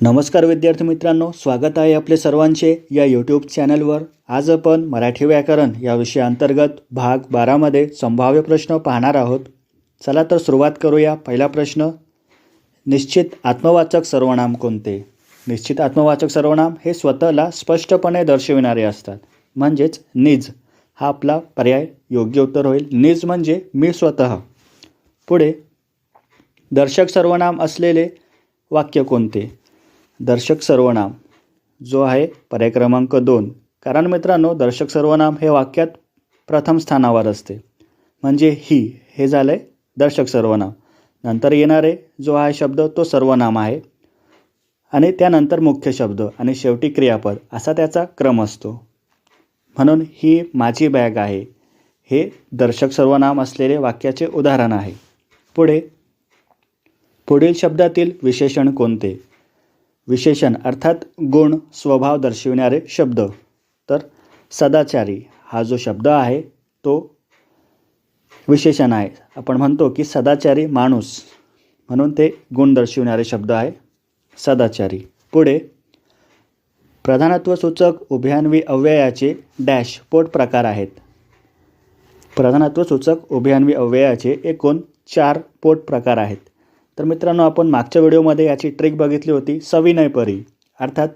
नमस्कार विद्यार्थी मित्रांनो, स्वागत आहे आपले सर्वांचे या यूट्यूब चॅनलवर। आज आपण मराठी व्याकरण या विषयाअंतर्गत भाग 12 मध्ये संभाव्य प्रश्न पाहणार आहोत। चला तर सुरुवात करूया। पहिला प्रश्न, निश्चित आत्मवाचक सर्वनाम कोणते? निश्चित आत्मवाचक सर्वनाम हे स्वतःला स्पष्टपणे दर्शविणारे असतात, म्हणजेच निज हा आपला पर्याय योग्य उत्तर होईल। निज म्हणजे मी स्वतः। पुढे, दर्शक सर्वनाम असलेले वाक्य कोणते? दर्शक सर्वनाम जो आहे पर्याय क्रमांक 2, कारण मित्रांनो दर्शक सर्वनाम हे वाक्यात प्रथम स्थानावर असते, म्हणजे ही हे झाले दर्शक सर्वनाम। नंतर येणारे जो आहे शब्द तो सर्वनाम आहे आणि त्यानंतर मुख्य शब्द आणि शेवटी क्रियापद असा त्याचा क्रम असतो। म्हणून ही माझी बॅग आहे हे दर्शक सर्वनाम असलेले वाक्याचे उदाहरण आहे। पुढील शब्दातील विशेषण कोणते? विशेषण अर्थात गुण स्वभाव दर्शविणारे शब्द। तर सदाचारी हा जो शब्द आहे तो विशेषण आहे। आपण म्हणतो की सदाचारी माणूस, म्हणून ते गुण दर्शविणारे शब्द आहे सदाचारी। पुढे, प्रधानत्वसूचक उभयान्वी अव्ययाचे डॅश पोट प्रकार आहेत। प्रधानत्वसूचक उभयान्वी अव्ययाचे एकूण 4 पोट प्रकार आहेत। तर मित्रांनो आपण मागच्या व्हिडिओमध्ये याची ट्रिक बघितली होती, सविनयपरी अर्थात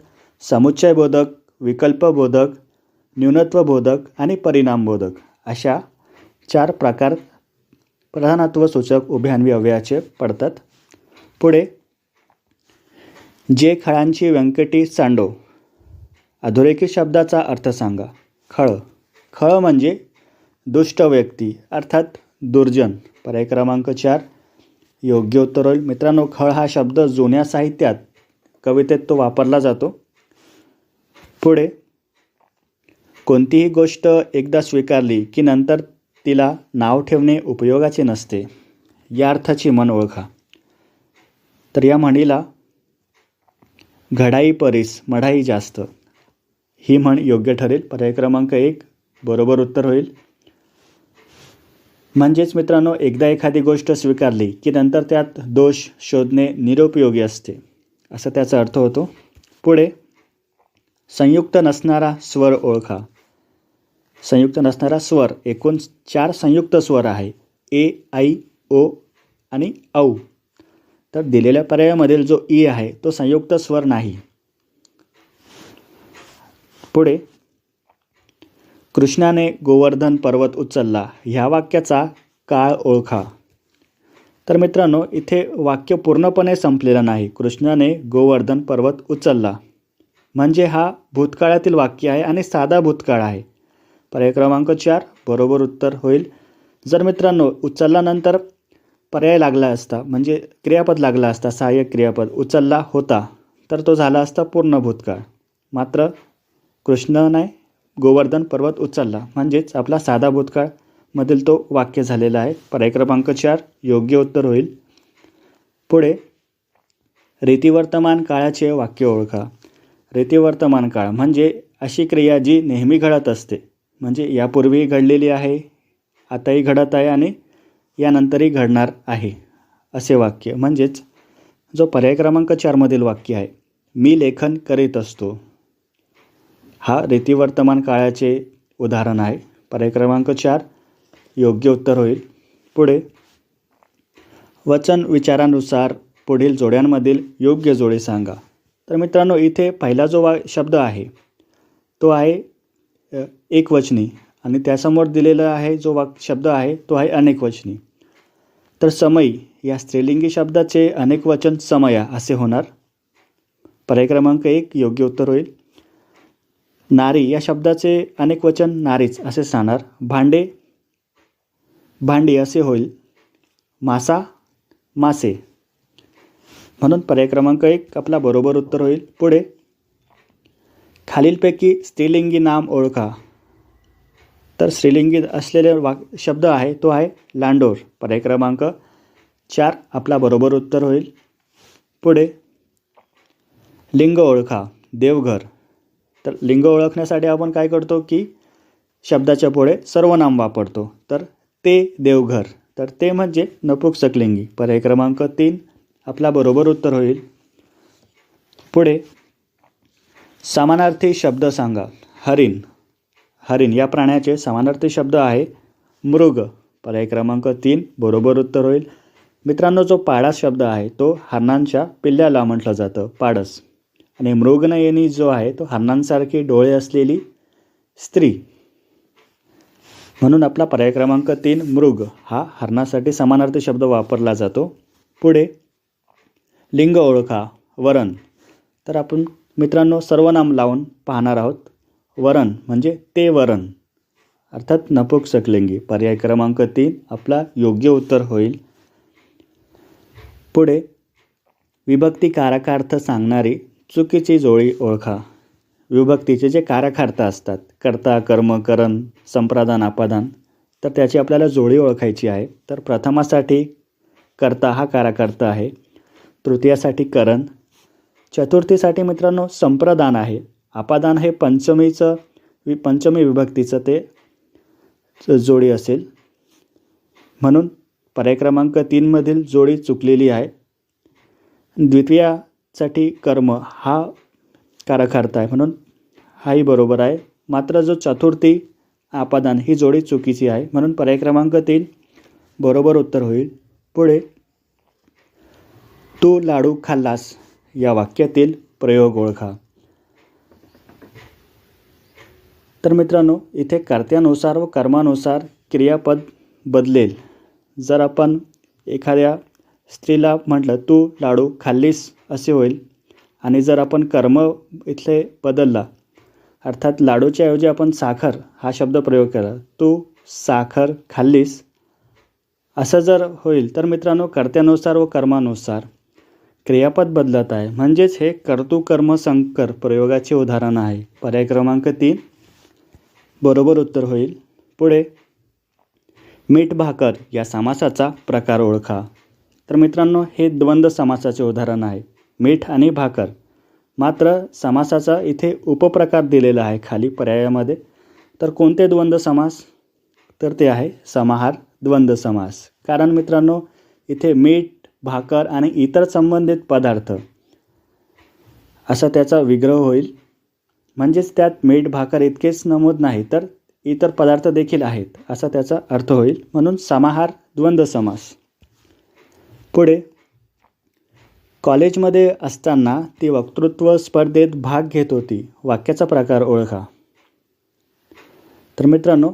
समुच्चयबोधक, विकल्पबोधक, न्यूनत्वबोधक आणि परिणामबोधक अशा 4 प्रकार प्रधानत्वसूचक उभयान्वी अव्ययाचे पडतात। पुढे, जे खळांची व्यंकटी सांडो, अधोरेखित शब्दाचा अर्थ सांगा। खळ म्हणजे दुष्ट व्यक्ती अर्थात दुर्जन, पर्याय क्रमांक 4 योग्य उत्तर होईल। मित्रांनो खळ हा शब्द जुन्या साहित्यात कवितेत तो वापरला जातो। पुढे, कोणतीही गोष्ट एकदा स्वीकारली की नंतर तिला नाव ठेवणे उपयोगाचे नसते, या अर्थाची म्हण ओळखा। तर या म्हणीला घडाई परीस मढाई जास्त ही म्हण योग्य ठरेल, पर्याय क्रमांक 1 बरोबर उत्तर होईल। म्हणजेच मित्रांनो एकदा एखादी गोष्ट स्वीकारली की नंतर त्यात दोष शोधणे निरुपयोगी असते, असा त्याचा अर्थ होतो। पुढे, संयुक्त नसणारा स्वर ओळखा। संयुक्त नसणारा स्वर एकूण 4 संयुक्त स्वर आहे, ए, आई, ओ आणि औ। तर दिलेल्या पर्यायामधील जो ई आहे तो संयुक्त स्वर नाही। पुढे, कृष्णाने गोवर्धन पर्वत उचलला ह्या वाक्याचा काळ ओळखा। तर मित्रांनो इथे वाक्य पूर्णपणे संपलेलं नाही। कृष्णाने गोवर्धन पर्वत उचलला म्हणजे हा भूतकाळातील वाक्य आहे आणि साधा भूतकाळ आहे, पर्याय क्रमांक 4 बरोबर उत्तर होईल। जर मित्रांनो उचलल्यानंतर पर्याय लागला असता म्हणजे क्रियापद लागला असता, सहाय्यक क्रियापद उचलला होता, तर तो झाला असता पूर्ण भूतकाळ। मात्र कृष्णाने गोवर्धन पर्वत उचलला म्हणजेच आपला साधा भूतकाळ मधील तो वाक्य झालेला आहे, पर्याय क्रमांक 4 योग्य उत्तर होईल। पुढे, रीतिवर्तमान काळाचे वाक्य ओळखा। रीतिवर्तमान काळ म्हणजे अशी क्रिया जी नेहमी घडत असते, म्हणजे यापूर्वीही घडलेली आहे, आताही घडत आहे आणि यानंतरही घडणार आहे असे वाक्य। म्हणजेच जो पर्याय क्रमांक 4 मधील वाक्य आहे, मी लेखन करीत असतो, हा रीतिवर्तमान काळाचे उदाहरण आहे, पर्याय क्रमांक 4 योग्य उत्तर होईल। पुढे, वचन विचारानुसार पुढील जोड्यांमधील योग्य जोडी सांगा। तर मित्रांनो इथे पहिला जो शब्द आहे तो आहे एकवचनी आणि त्यासमोर दिलेला आहे जो शब्द आहे तो आहे अनेकवचनी। तर समयी या स्त्रीलिंगी शब्दाचे अनेकवचन समया असे होणार, पर्याय क्रमांक 1 योग्य उत्तर होईल। नारी या शब्दाचे अनेकवचन नारीच असे सांगणार, भांडे भांडी असे होईल, मासा मासे, म्हणून पर्याय क्रमांक 1 आपला बरोबर उत्तर होईल। पुढे, खालीलपैकी स्त्रीलिंगी नाम ओळखा। तर स्त्रीलिंगी असलेले शब्द आहे तो आहे लांडोर, पर्याय क्रमांक 4 आपला बरोबर उत्तर होईल। पुढे, लिंग ओळखा। देवघर, तर लिंग ओळखण्यासाठी आपण काय करतो की शब्दाच्या पुढे सर्वनाम वापरतो। तर ते देवघर, तर ते म्हणजे नपुंसकलिंगी, पर्याय क्रमांक 3 आपला बरोबर उत्तर होईल। पुढे समानार्थी शब्द सांगा. हरिण. हरिण या प्राण्याचे समानार्थी शब्द आहे मृग. पर्याय क्रमांक 3 बरोबर उत्तर होईल. मित्रांनो, जो पाडस शब्द आहे तो हरणांच्या पिल्ल्याला म्हटलं जातं, पाडस. आणि मृगनयनी जो आहे तो हरणांसारखी डोळे असलेली स्त्री. म्हणून आपला पर्याय क्रमांक 3 मृग हा हरणासाठी समानार्थी शब्द वापरला जातो. पुढे लिंग ओळखा. वरण. तर आपण मित्रांनो सर्वनाम लावून पाहणार आहोत. वरण म्हणजे ते वरण, अर्थात नपुंसकलिंगी. पर्याय क्रमांक 3 आपला योग्य उत्तर होईल. पुढे विभक्ती कारकार्थ सांगणारी चुकीची जोडी ओळखा. विभक्तीचे जे कारकार्थ असतात, कर्ता, कर्म, करण, संप्रदान, अपादान, तर त्याची आपल्याला जोडी ओळखायची आहे. तर प्रथमासाठी कर्ता हा कारकार्थ आहे, तृतीयासाठी करण, चतुर्थीसाठी मित्रांनो संप्रदान आहे, अपादान हे पंचमी विभक्तीचं ते जोडी असेल. म्हणून पर्याय क्रमांक 3 मधील जोडी चुकलेली आहे. द्वितीयासाठी कर्म हा कारकार्थ आहे, म्हणून हाही बरोबर आहे. मात्र जो चतुर्थी अपादान ही जोडी चुकीची आहे, म्हणून पर्याय क्रमांक 3 बरोबर उत्तर होईल. पुढे तू लाडू खाल्लास या वाक्यातील प्रयोग ओळखा. तर मित्रांनो, इथे कर्त्यानुसार व कर्मानुसार क्रियापद बदलेल. जर आपण एखाद्या स्त्रीला म्हटलं तू लाडू खाल्लीस असे होईल. आणि जर आपण कर्म इथले बदलला, अर्थात लाडूच्या ऐवजी आपण साखर हा शब्द प्रयोग केला, तू साखर खाल्लीस असं जर होईल, तर मित्रांनो कर्त्यानुसार व कर्मानुसार क्रियापद बदलत आहे. म्हणजेच हे कर्तृकर्म संकर प्रयोगाचे उदाहरण आहे. पर्याय क्रमांक 3 बरोबर उत्तर होईल. पुढे मीठ भाकर या समासाचा प्रकार ओळखा. तर मित्रांनो, हे द्वंद्व समासाचे उदाहरण आहे, मीठ आणि भाकर. मात्र समासाचा इथे उपप्रकार दिलेला आहे खाली पर्यायामध्ये. तर कोणते द्वंद्व समास? तर ते आहे समाहार द्वंद्व समास. कारण मित्रांनो, इथे मीठ, भाकर आणि इतर संबंधित पदार्थ असा त्याचा विग्रह होईल. म्हणजेच त्यात मीठ भाकर इतकेच नमूद नाही, तर इतर पदार्थ देखील आहेत असा त्याचा अर्थ होईल. म्हणून समाहार द्वंद्व समास. पुढे कॉलेजमध्ये असताना ती वक्तृत्व स्पर्धेत भाग घेत होती. वाक्याचा प्रकार ओळखा. तर मित्रांनो,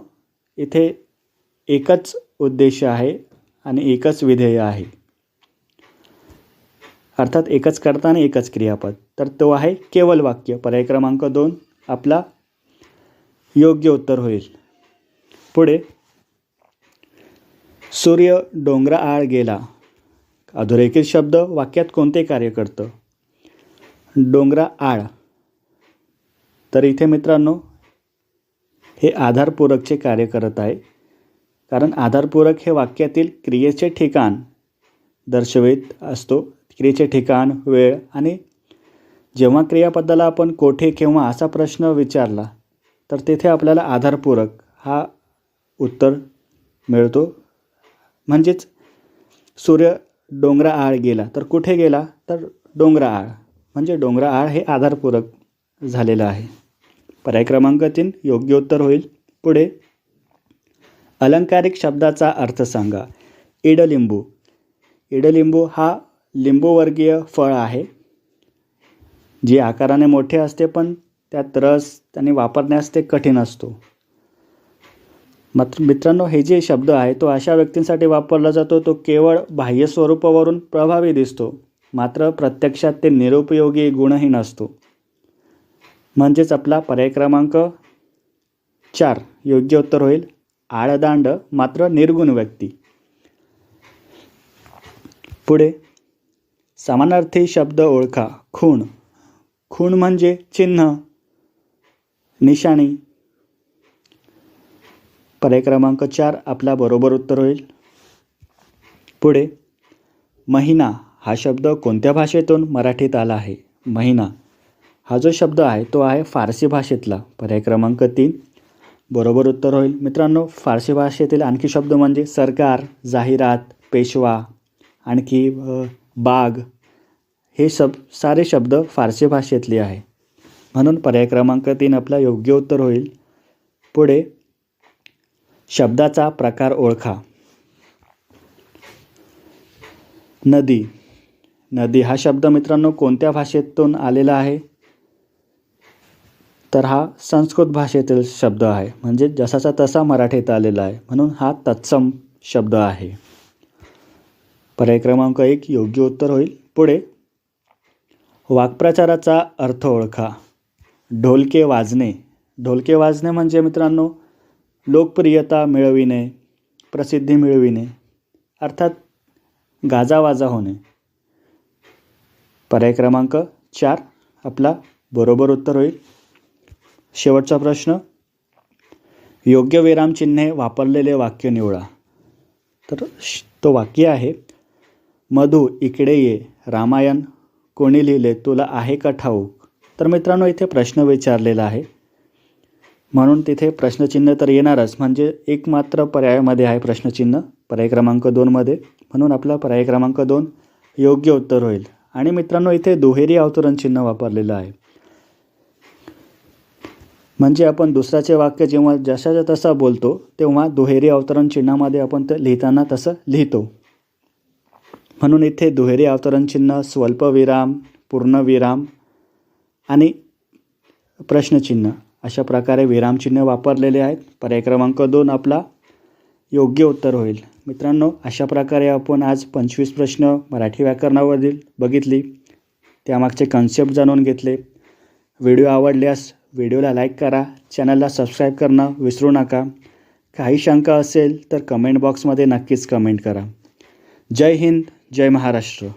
इथे एकच उद्देश आहे आणि एकच विधेय आहे, अर्थात एकच कर्ता आणि एकच क्रियापद. तर तो आहे केवळ वाक्य. पर्याय क्रमांक 2 आपला योग्य उत्तर होईल. पुढे सूर्य डोंगराआड गेला. अधोरेखित शब्द वाक्यात कोणते कार्य करतं? डोंगराआड. तर इथे मित्रांनो हे आधारपूरकचे कार्य करत आहे. कारण आधारपूरक हे वाक्यातील क्रियेचे ठिकाण दर्शवित असतो. क्रियेचे ठिकाण, वेळ. आणि जेव्हा क्रियापदाला आपण कोठे केव्हा असा प्रश्न विचारला, तर तेथे आपल्याला आधारपूरक हा उत्तर मिळतो. म्हणजेच सूर्य डोंगराआड गेला, तर कुठे गेला? तर डोंगराआड. म्हणजे डोंगराआड हे आधारपूरक झालेलं आहे. पर्याय क्रमांक 3 योग्य उत्तर होईल. पुढे अलंकारिक शब्दाचा अर्थ सांगा. इडलिंबू. इडलिंबू हा लिंबूवर्गीय फळ आहे, जे आकाराने मोठे असते, पण त्यात रस आणि वापरण्यास ते कठीण असतो. मात्र मित्रांनो, हे जे शब्द आहे तो अशा व्यक्तींसाठी वापरला जातो तो केवळ बाह्य स्वरूपावरून प्रभावी दिसतो, मात्र प्रत्यक्षात ते निरुपयोगी गुणहीन असतो. म्हणजेच आपला पर्याय क्रमांक 4 योग्य उत्तर होईल. आळदांड मात्र निर्गुण व्यक्ती. पुढे समानार्थी शब्द ओळखा. खूण. खूण म्हणजे चिन्ह, निशाणी. पर्याय क्रमांक 4 आपला बरोबर उत्तर होईल. पुढे महिना हा शब्द कोणत्या भाषेतून मराठीत आला आहे? महिना हा जो शब्द आहे तो आहे फारसी भाषेतला. पर्याय क्रमांक 3 बरोबर उत्तर होईल. मित्रांनो, फारसी भाषेतील आणखी शब्द म्हणजे सरकार, जाहिरात, पेशवा, आणखी बाग हे सारे शब्द फारसी भाषेतले आहे. म्हणून पर्याय क्रमांक 3 आपला योग्य उत्तर होईल. पुढे शब्दाचा प्रकार ओळखा. नदी. नदी हा शब्द मित्रांनो कोणत्या भाषेतून आलेला आहे? तर हा संस्कृत भाषेतील शब्द आहे. म्हणजे जसाचा तसा मराठीत आलेला आहे, म्हणून हा तत्सम शब्द आहे. पर्याय क्रमांक 1 योग्य उत्तर होईल. पुढे वाक्प्रचाराचा अर्थ ओळखा. ढोलके वाजणे. ढोलके वाजणे म्हणजे मित्रांनो लोकप्रियता मिळविणे, प्रसिद्धी मिळविणे, अर्थात गाजावाजा होणे. पर्याय क्रमांक 4 आपला बरोबर उत्तर होईल. शेवटचा प्रश्न, योग्य विरामचिन्हे वापरलेले वाक्य निवडा. तर तो वाक्य आहे, मधु इकडे ये, रामायण कोणी लिहिले, तुला आहे का ठाऊक. तर मित्रांनो इथे प्रश्न विचारलेला आहे, म्हणून तिथे प्रश्नचिन्ह तर येणारच. म्हणजे एक मात्र पर्यायामध्ये आहे प्रश्नचिन्ह, पर्याय क्रमांक 2मध्ये. म्हणून आपला पर्याय क्रमांक 2 योग्य उत्तर होईल. आणि मित्रांनो इथे दुहेरी अवतरण चिन्ह वापरलेलं आहे. म्हणजे आपण दुसऱ्याचे वाक्य जेव्हा जशाच्या तसा बोलतो तेव्हा दुहेरी अवतरण चिन्हामध्ये आपण ते लिहिताना तसं लिहितो. म्हणून इथे दुहेरी अवतरण चिन्ह, स्वल्पविराम, पूर्णविराम आणि प्रश्नचिन्ह अशा प्रकारे विरामचिन्ह वापरलेले आहेत. पर्याय क्रमांक 2 आपला योग्य उत्तर होईल. मित्रांनो अशा प्रकारे आपण आज 25 प्रश्न मराठी व्याकरणावरील बघितली, त्यामागचे कन्सेप्ट जाणून घेतले. व्हिडिओ आवडल्यास व्हिडिओला लाईक करा, चॅनलला सबस्क्राईब करणं विसरू नका. काही शंका असेल तर कमेंट बॉक्समध्ये नक्कीच कमेंट करा. जय हिंद, जय महाराष्ट्र.